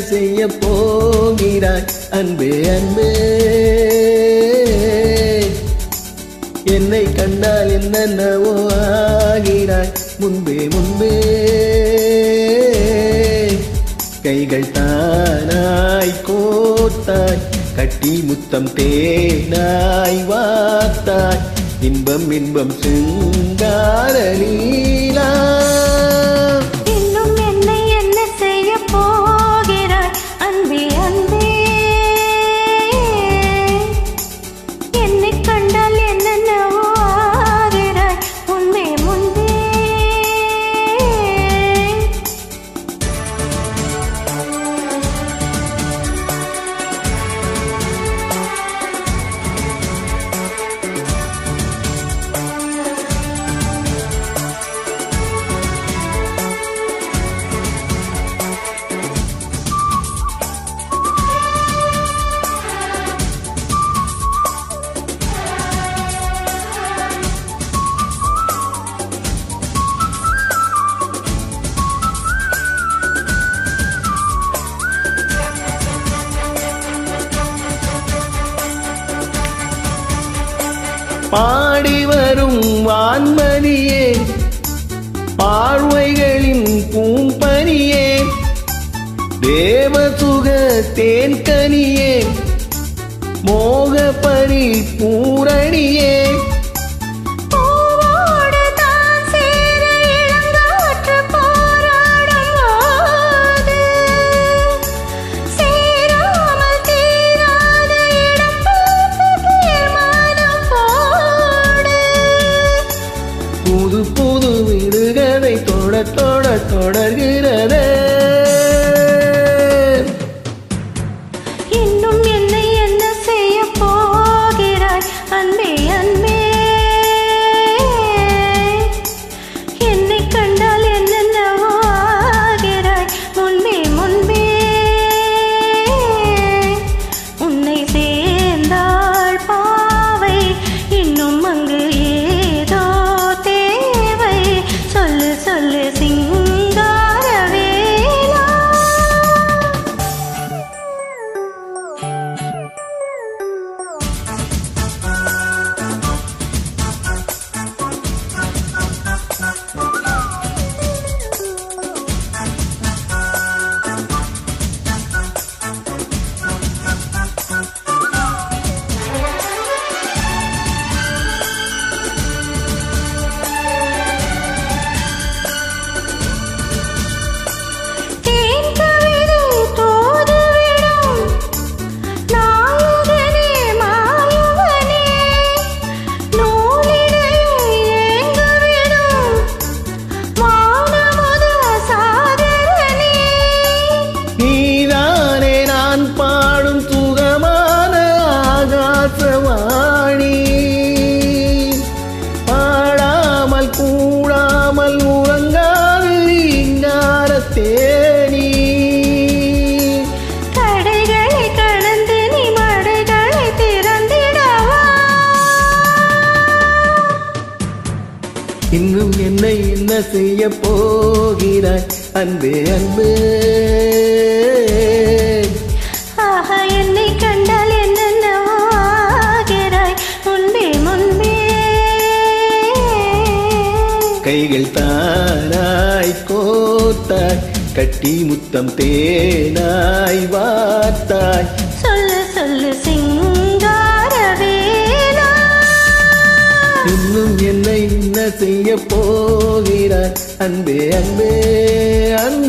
செய்ய போகிறாய் அன்பே அன்பே என்னை கண்டால் என்னென்னவோ ஆகிறாய் முன்பே முன்பே கைகள் தானாய் கோத்தாய் கட்டி முத்தம் தேனாய் வாத்தாய் இன்பம் இன்பம் சிங்கார லீலா பாடி வரும் வான்மதியே பார்வைகளின் பூம்பனியே தேவசுக தேன்கனியே மோகப்பரி பூரணியே புது புது விடுகதை தொட தொட தொடர்கிறது இன்னும் என்னை என்ன செய்ய போகிறாய் அன்பே அன்பே என்னை கண்டால் என்னென்னவோ ஆகிறாய் முன்பே முன்பே உன்னை சேர்ந்தாள் பாவை இன்னும் அங்கு சொல்லு சிங்காரவேலா பாடாமல் கூடாமல் உறங்காது இங்கார தேனி கடைகளை கடந்து நீ மடைகளை திறந்திடவா இன்னும் என்னை என்ன செய்ய போகிறாய் அன்பே அன்பே ஆஹா என்னை கண்டால் என்னென்னவோ ஆகிறாய் முன்பே முன்பே கைகள் தானாய் கோத்தாய் கட்டி முத்தம் தேனாய் வாத்தாய் சொல்லு சிங்காரவேலா இன்னும் என்னை என்ன செய்ய போகிறாய் அன்பே அன்பே அன்பே